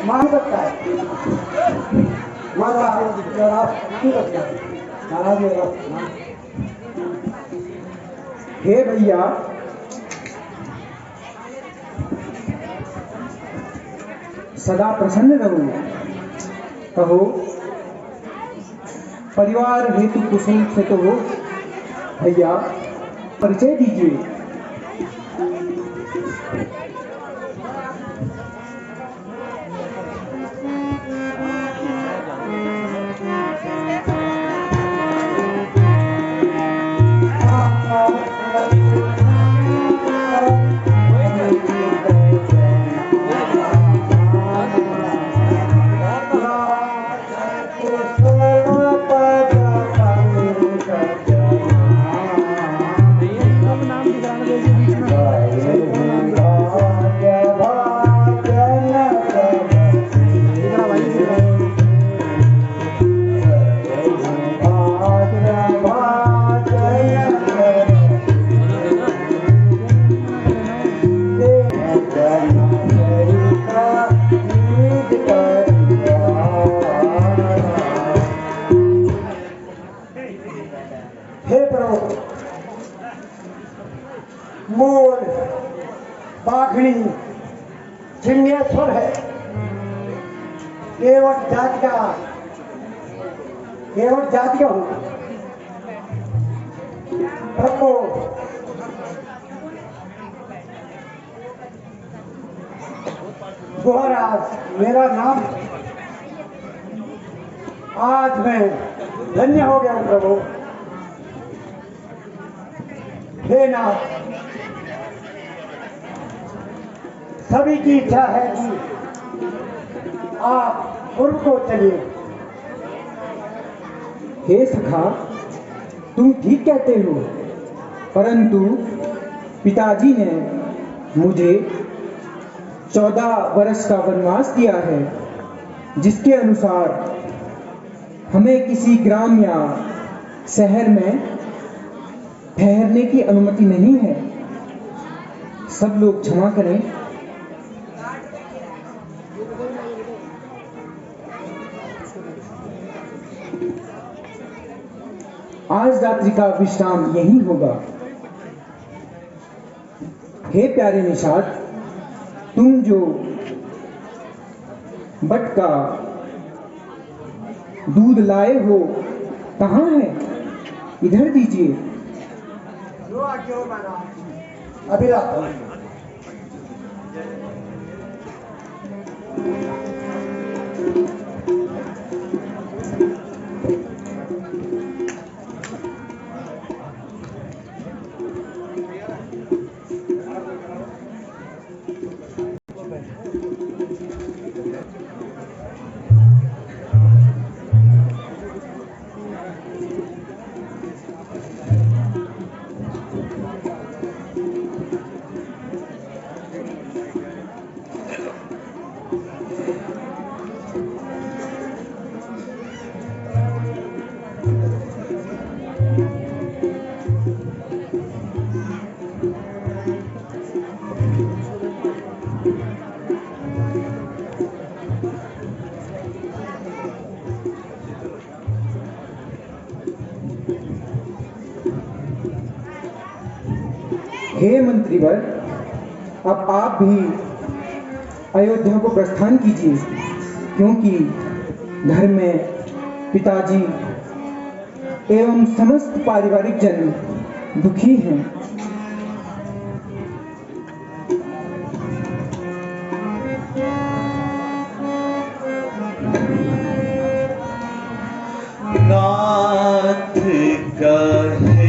मान सकता है माता क्यों करता है नाराज होगा। हे भैया, सदा प्रसन्न रहो। कहो, परिवार हेतु कुशल से तो हो। भैया, परिचय दीजिए। हे प्रभु, मोर बाघनी सिंहेश्वर है, केवट जाति का हूँ प्रभु। गुहराज मेरा नाम। आज मैं धन्य हो गया हूँ प्रभु। हे नाथ, सभी की इच्छा है कि आप पूर्व को चलिए। हे सखा, तुम ठीक कहते हो, परंतु पिताजी ने मुझे 14 वर्ष का वनवास दिया है, जिसके अनुसार हमें किसी ग्राम या शहर में ठहरने की अनुमति नहीं है। सब लोग क्षमा करें। आज रात्रि का विश्राम यही होगा। हे प्यारे निषाद, तुम जो बट का दूध लाए हो कहाँ है? इधर दीजिए। अभी लाता हूं। हे मंत्रीवर, अब आप भी अयोध्या को प्रस्थान कीजिए, क्योंकि घर में पिताजी एवं समस्त पारिवारिक जन दुखी हैं। नाथ कहे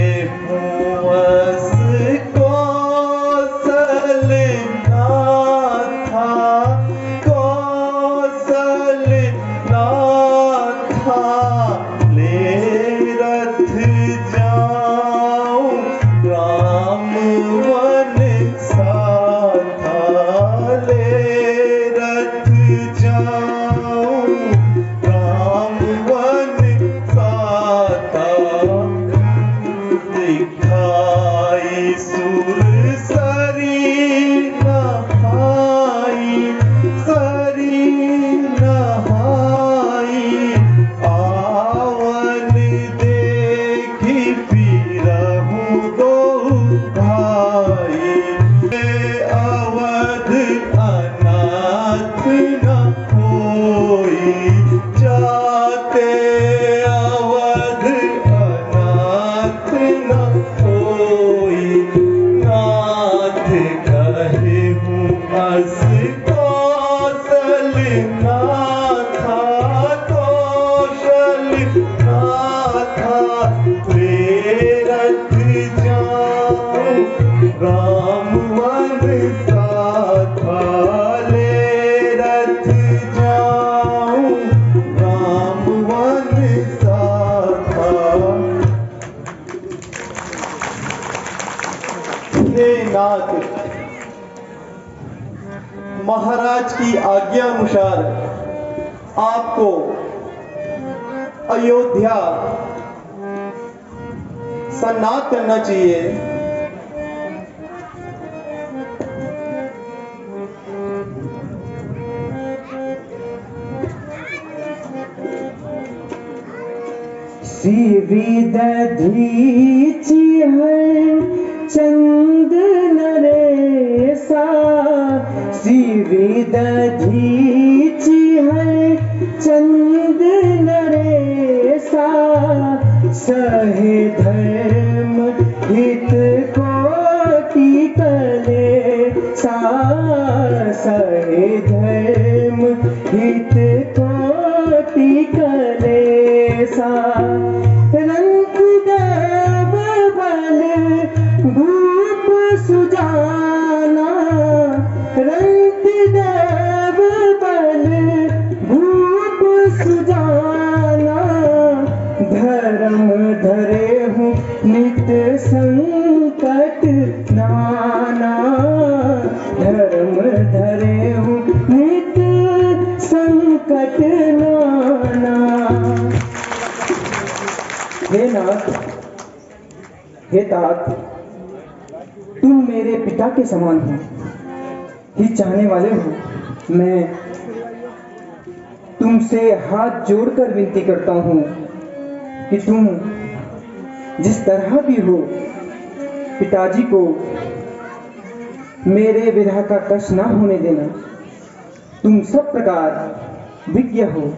ना था, कौशल ना था, प्रेरक जाऊं राम वन का था, ले रथ जाऊं राम वन सा था। हे नाथ, महाराज की आज्ञा अनुसार आपको अयोध्या सन्नाट करना चाहिए। शिवी दधीची है चंद नरेसा, शिवी दधीची है चंद नरेसा, सहे धर्म हित कोटि कलेसा, सहे धर्म हित कोटि कलेसा, रंग देव बल भूप सुजाना, रंग देव बल भूप सुजाना, धर्म धरे हूँ नित संकट नाना, धर्म धरे हूँ नित संकट नाना। हे नाथ, हे तात, तुम मेरे पिता के समान हो, ही चाहने वाले हो। मैं तुमसे हाथ जोड़कर विनती करता हूँ कि तुम जिस तरह भी हो पिताजी को मेरे विरह का कष्ट ना होने देना। तुम सब प्रकार विज्ञ हो।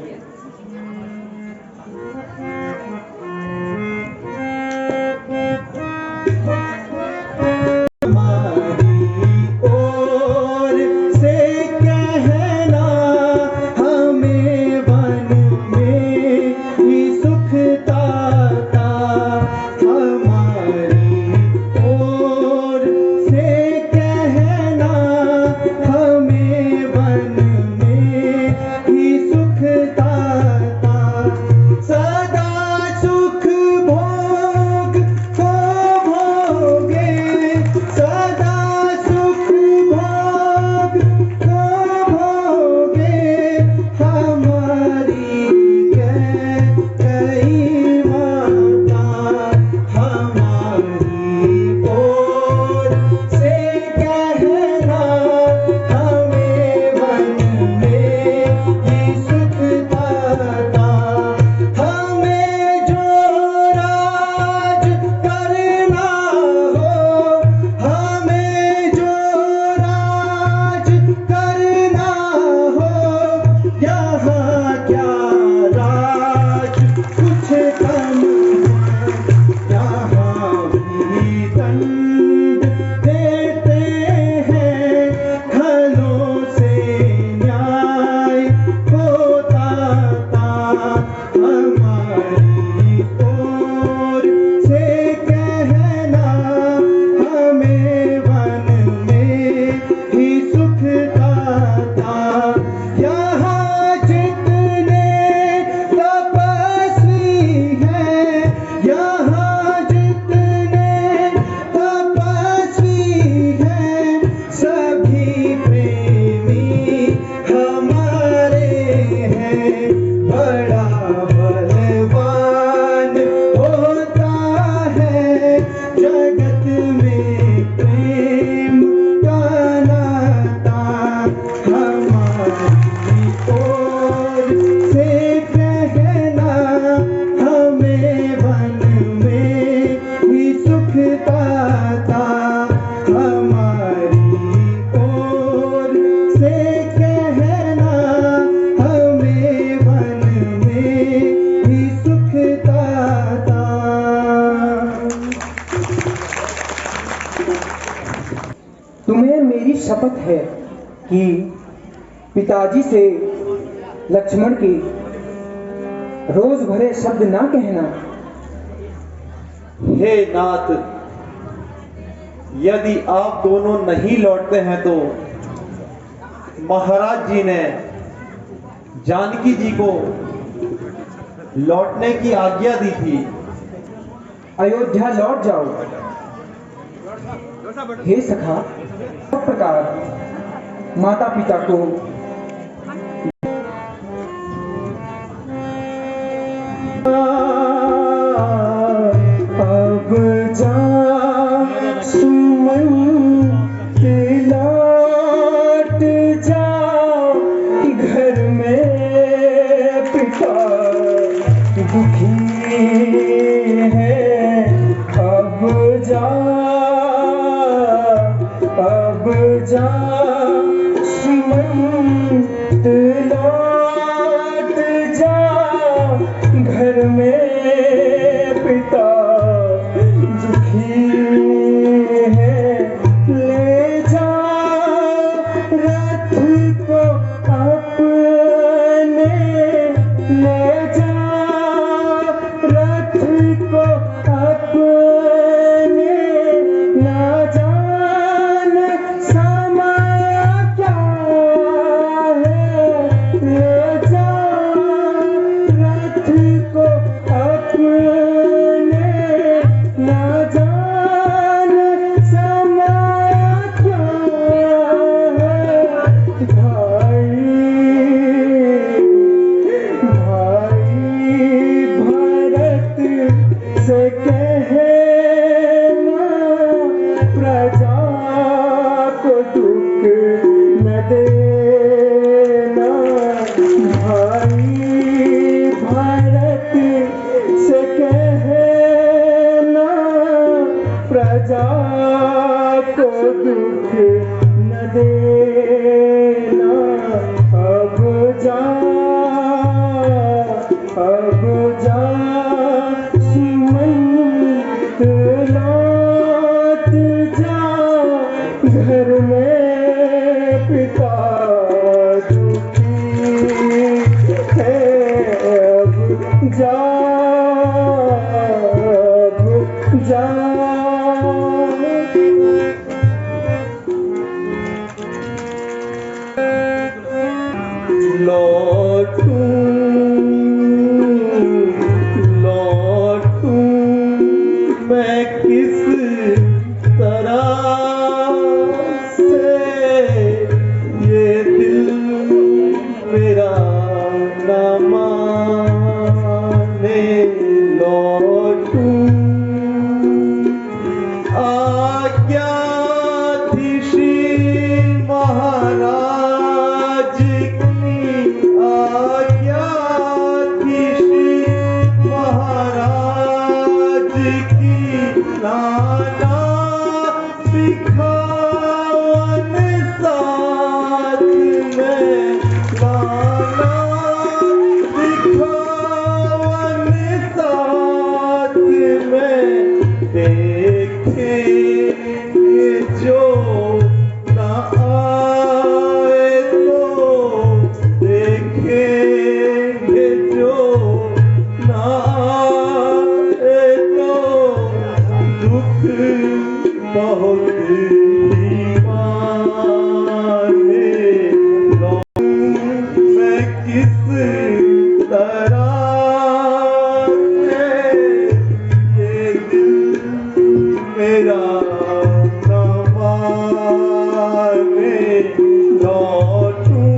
शपथ है कि पिताजी से लक्ष्मण के रोज भरे शब्द ना कहना। हे नाथ, यदि आप दोनों नहीं लौटते हैं तो महाराज जी ने जानकी जी को लौटने की आज्ञा दी थी। अयोध्या लौट जाओ। हे सखा, सब प्रकार माता पिता को अब जा सुमन लौट जाओ, घर में पिता दुखी है। अब जा सुमंत लौट जा, घर में पिता दुखी है। ले जा रथ को अपने, ले जा रथ को अपने, ना जान समय क्या है। ले जा रथ को अपने, ना जान समय क्या है। भाई भरत से कहना, प्रजा को दुख न देना। भाई भरत से कहना, प्रजा को दुख न देना। अब जा सुमंत लौट जा, घर में पिता दुखी है। अब जा लौटूं मैं किस तरह से, ये दिल मेरा न माने। लौटूं आज्ञा थी श्री महाराज की, आज्ञा थी श्री महाराज की। नाना सिखावन साथ में, नाना सिखावन साथ में। देखेंगे जो न आए तो, देखेंगे जो न आए तो, दुख बहुत ही माने। मैं किस तरह से, ये दिल मेरा न माने। लौटूं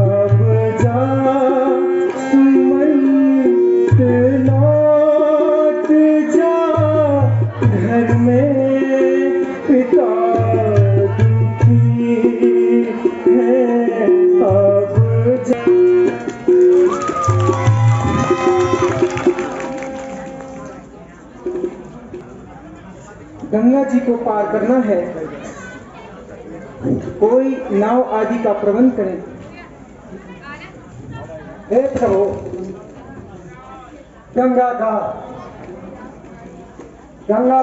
अब जा सुमंत लौट जा, घर में पिता दुखी है। अब जा गंगा जी को पार करना है कोई नाव आदि का प्रबंध करें। हे प्रभु, गंगा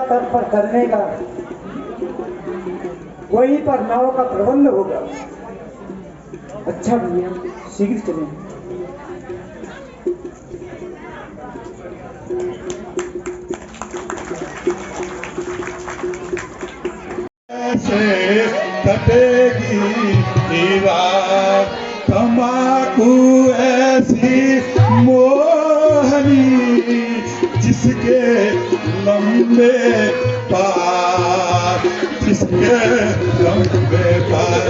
तट पर करने का वहीं पर नाव का प्रबंध होगा। अच्छा भैया, शीघ्र चलें। से कटेगी रात, तम्बाकू ऐसी मोहनी जिसके लंबे पार, जिसके लंबे पार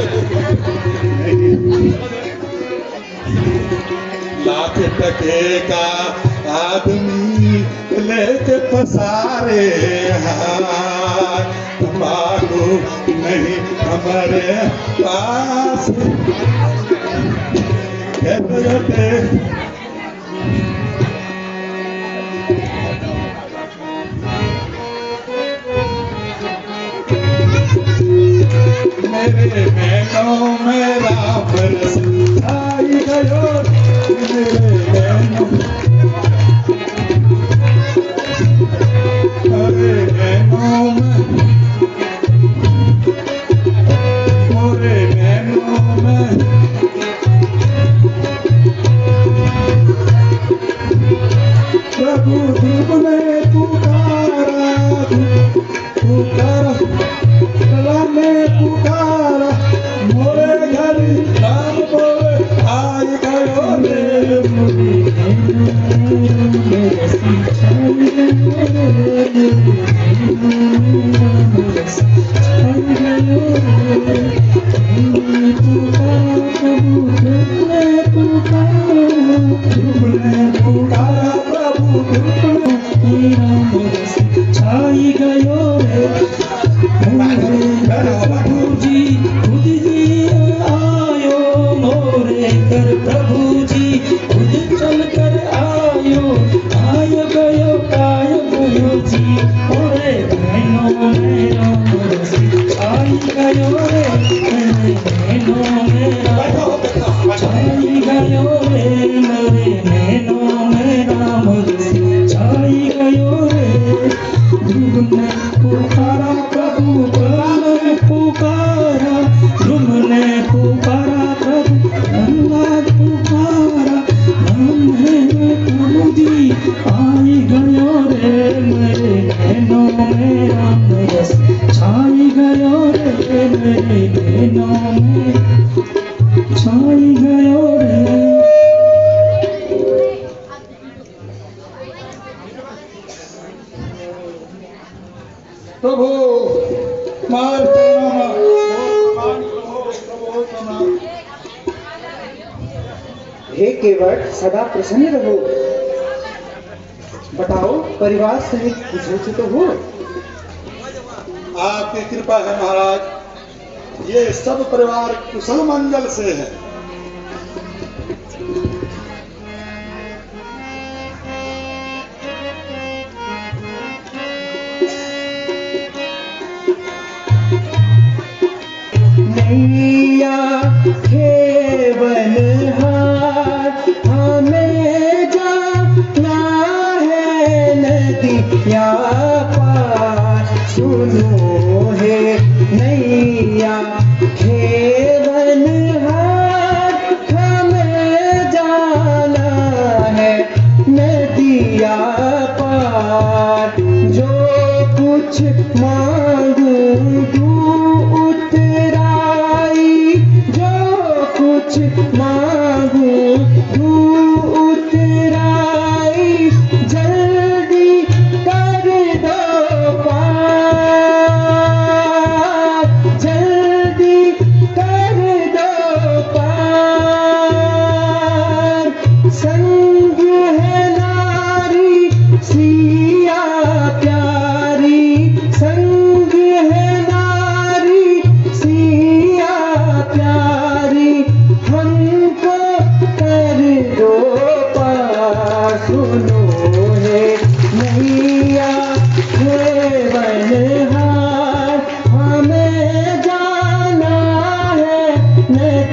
लाख टके का आदमी लेके पसारे हाथ, तम्बाकू नहीं हमारे पास। कहते मेरे बहनों मेरा बरस आई गयो, मेरे बहनों मेरे बहनों में, मोरे बहनों में प्रभु धूप ने पुकारा, पुकारा कला में पुकारा, मोरे घर राम बोले आई गयो रे मुनि। पुकारा प्रभु छाई गयो रे प्रभु जी, खुद जी आयो मोरे घर, प्रभु जी खुद चल कर आयो, आयो गयो जी मोरे बहनों मेरा बरसी छाई गयो रे, बहनों मेरा छाई गयो रे, मेरे बहनों मेरा बरसी छाई गयो रे। ध्रुव ने पुकारा प्रभु, ने पुकारा, ध्रुव ने पुकारा प्रभु, गंगा पुकारा, प्रभु जी आई गयो रे, मेरे बहनों मेरा बरस छाई गयो रे, मेरे बहनों में छाई गयो रे। प्रभु मार हे केवट, सदा प्रसन्न रहो। बताओ, परिवार सहित खुश हो चुके हो? आपकी कृपा है महाराज, ये सब परिवार कुशल मंगल से है। नैया केवल हार हमें जाना है नदिया पार, सुनो हे नैया केवल हार हमें जाना है नदिया पार, जो कुछ मांगू उतराई, जो कुछ मांगू उतराई, जल्दी कर दो पार, जल्दी कर दो पार। संग है नारी सिया प्यारी, संग है नारी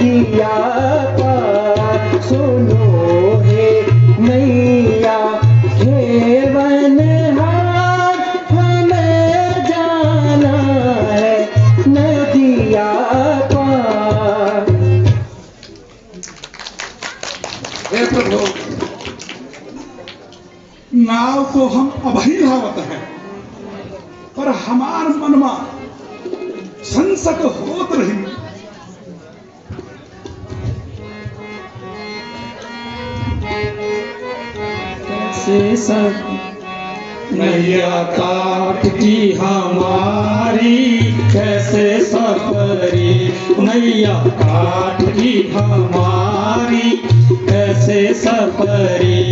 नदिया पार सुनो हे मैया खेवन हार हमें जाना है नदिया पार। हे प्रभु, नाव तो हम अभी धावत हैं, पर हमार मनमा संसद होत रही। कैसे सब नैया काटती हमारी, कैसे सफरी नैया काटती हमारी, कैसे सफरी,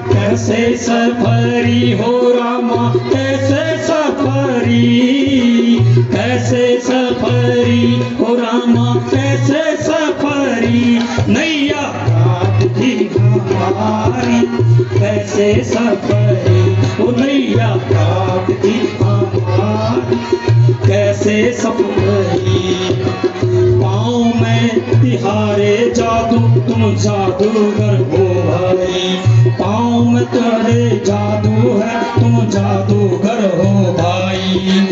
कैसे सफरी हो रामा, कैसे सफरी, कैसे सफरी हो रामा, कैसे सफरी नैया काटती हमारी, कैसे सफरी हो नैया काटती हमारी, कैसे सफरी। पाँव में तिहारे जादू तुम जादूगर हो भाई, पाँव में तुम्हारे जादू है तुम जादूगर हो भाई।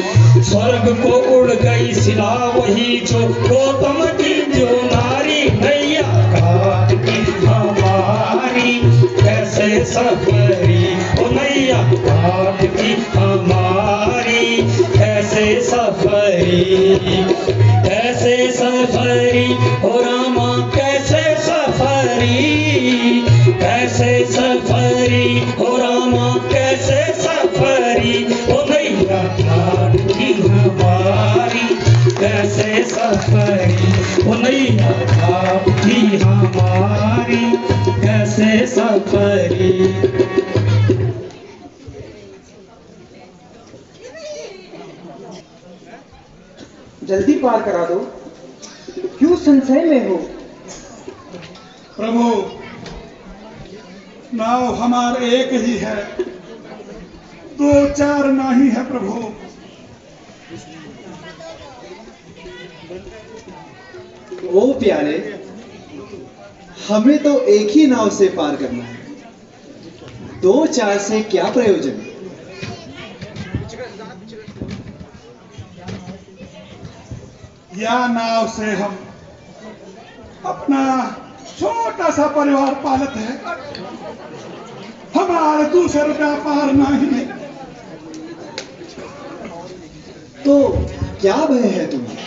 स्वर्ग को उड़ गई सिला वही जो गौतम की जो नारी, नैया काटती हमारी, कैसे सफरी ओ नैया काटती हमारी, कैसे सफरी, कैसे सफरी हो रामा, कैसे सफरी, कैसे सफरी हो रामा, कैसे सफरी हो नैया काटती हमारी, कैसे सफरी हो नैया काटती हमारी, कैसे सफरी। जल्दी पार करा दो, क्यों संशय में हो? प्रभु, नाव हमार एक ही है, दो चार नहीं है प्रभु। ओ प्यारे, हमें तो एक ही नाव से पार करना है, दो चार से क्या प्रयोजन। या नाव से हम अपना छोटा सा परिवार पालते हैं, हमारे दूसरे का पार नहीं। तो क्या भय है तुम्हें?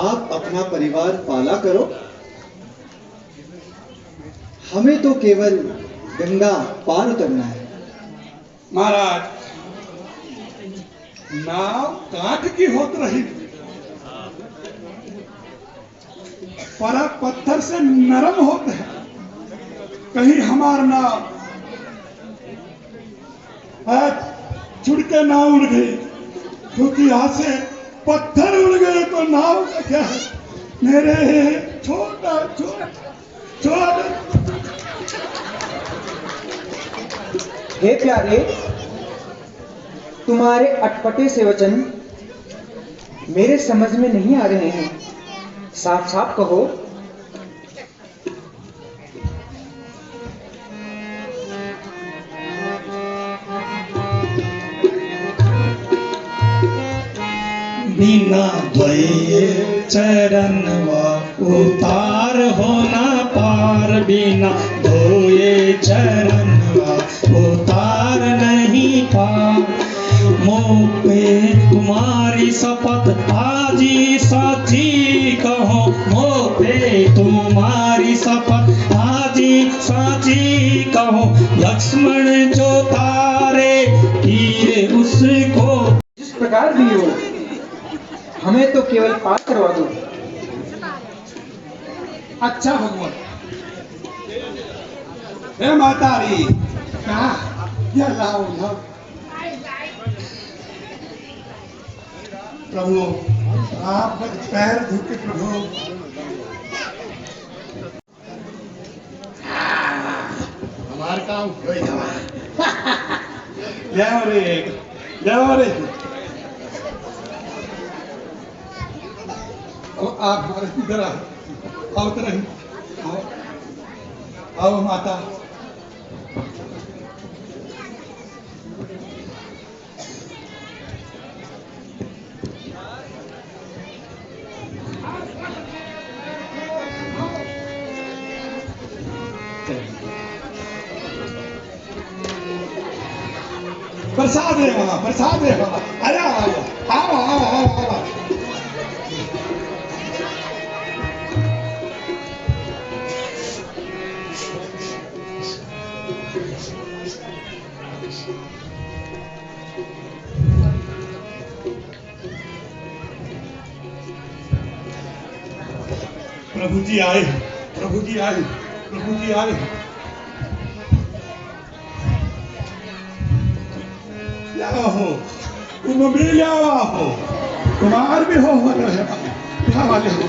आप अपना परिवार पाला करो, हमें तो केवल गंगा पार उतरना है। महाराज, नाव काठ की होत रही, पर पत्थर से नरम होते हैं। कहीं हमार नाव छुड़के ना उड़ गई, क्योंकि यहाँ से पत्थर उड़ गए तो नाव का क्या है। मेरे छोटा छोटा छोटा। हे प्यारे, तुम्हारे अटपटे से वचन मेरे समझ में नहीं आ रहे हैं, साफ साफ कहो। बिना धोए चरणवा उतार होना पार, बिना धोए चरणवा उतार नहीं पार। मुँह पे तुम्हारी शपथ आजी साची कहो, मुँह पे तुम्हारी शपथ आजी साची कहो। लक्ष्मण जो तारे तीर उसको जिस प्रकार भी हो, हमें तो केवल पार करवा दो। अच्छा भगवान, हे मातारी, कहा यह लाओ लाओ। प्रभु, आप पैर धोके प्रभु। हमार काम कोई हमार। जाओ रे, जाओ रे। आप हमारे इधर आओ तरह आओ आओ माता। प्रसाद है वहां, प्रसाद है वहां। अरे आओ आओ आओ आओ आओ। प्रभु जी आए, प्रभु जी आए, प्रभु जी आए। क्या हो तुम भी लिया हो, कुमार भी हो क्या वाले हो।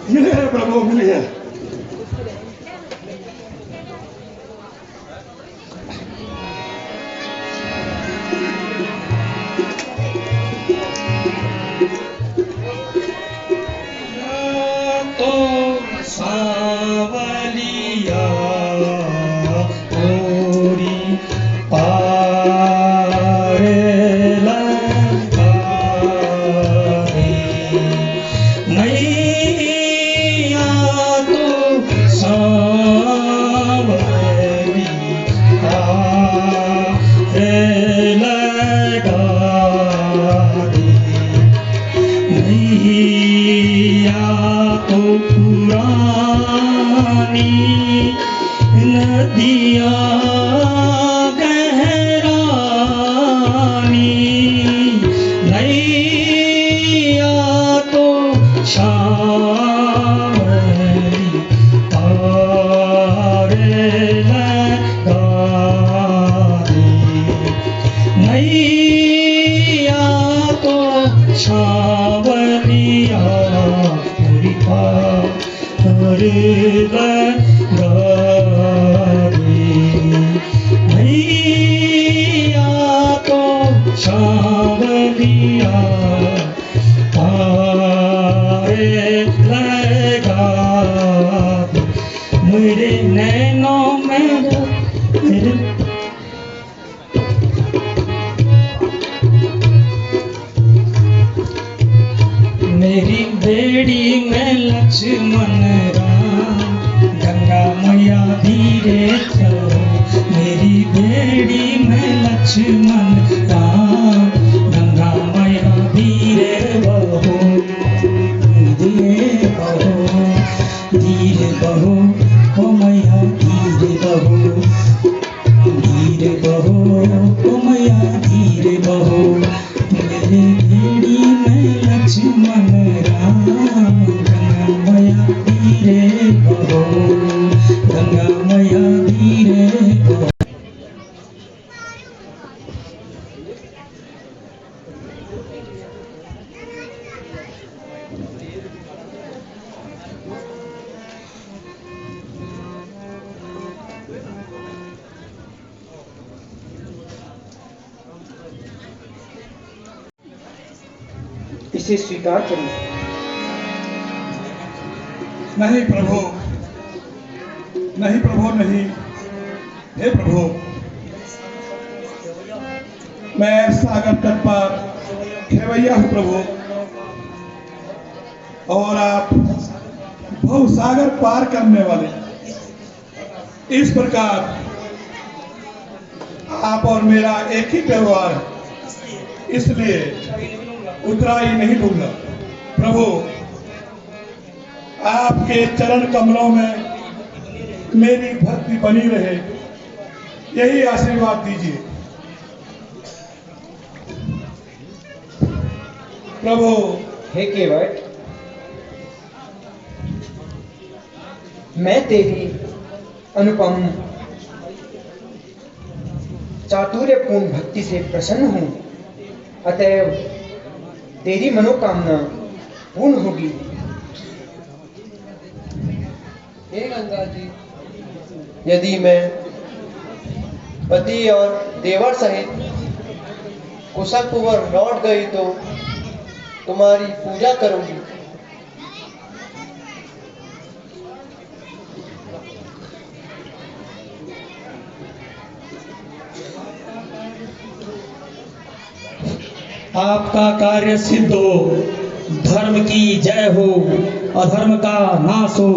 मिले हैं प्रभु, मिले हैं। तो सावलिया पूरी पारे लगा रे। नैया तो सावली पारे लगा रे। नैया तो पुरानी नदियाँ गहरानी। नैया तो सावली पारे लगा रे। नैया तो सावलिया पूरी पारे लगा रे। नैया तो सावलिया पारे लगा रे। मेरे नैनों में मेरे मेरी बेड़ी में लक्ष्मण राम, गंगा मैया धीरे चलो। मेरी बेड़ी में लक्ष्मण राम, गंगा मैया धीरे बहो। धीरे बहो, धीरे बहो, ओ मैया धीरे बहो। धीरे बहो, ओ मैया धीरे बहो। मेरे बेड़ी में लक्ष्मण राम, गंगा मैया धीरे बहो। गंगा मैया धीरे बहो। इसे स्वीकार करें। नहीं प्रभु, नहीं प्रभु, नहीं। हे प्रभु, मैं सागर तट पर खेवैया हूँ प्रभु, और आप बहु सागर पार करने वाले। इस प्रकार आप और मेरा एक ही व्यवहार है, इसलिए उतराई नहीं दूंगा। प्रभु, आपके चरण कमलों में मेरी भक्ति बनी रहे, यही आशीर्वाद दीजिए। प्रभु, हे केवट, मैं तेरी अनुपम चातुर्यपूर्ण भक्ति से प्रसन्न हूँ, अतएव तेरी मनोकामना पूर्ण होगी। हे गंगा जी, यदि मैं पति और देवर सहित कुशलपूर्वक लौट गई तो तुम्हारी पूजा करूंगी। आपका कार्य सिद्ध हो, धर्म की जय हो, अधर्म का नाश हो।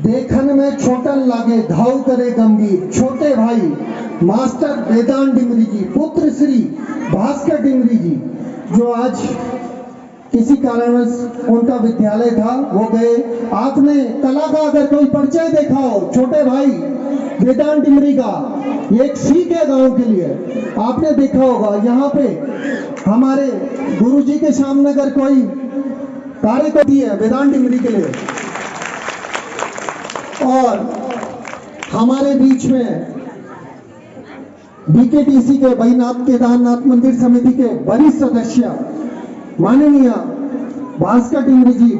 देखन में छोटन लागे घाव करे गंभीर। छोटे भाई मास्टर वेदांत डिमरी जी, पुत्र श्री भास्कर डिमरी जी, जो आज किसी कारणवश उनका विद्यालय था वो गए। आपने कला का अगर कोई परिचय देखा हो छोटे भाई वेदांत डिमरी का, ये एक सीख है गांव के लिए, आपने देखा होगा। यहाँ पे हमारे गुरुजी के सामने अगर कोई कार्य को दिया वेदांत डिमरी के लिए, और हमारे बीच में बीकेटीसी के बैनाथ केदारनाथ मंदिर समिति के वरिष्ठ सदस्य माननीय भास्कर डिमरी जी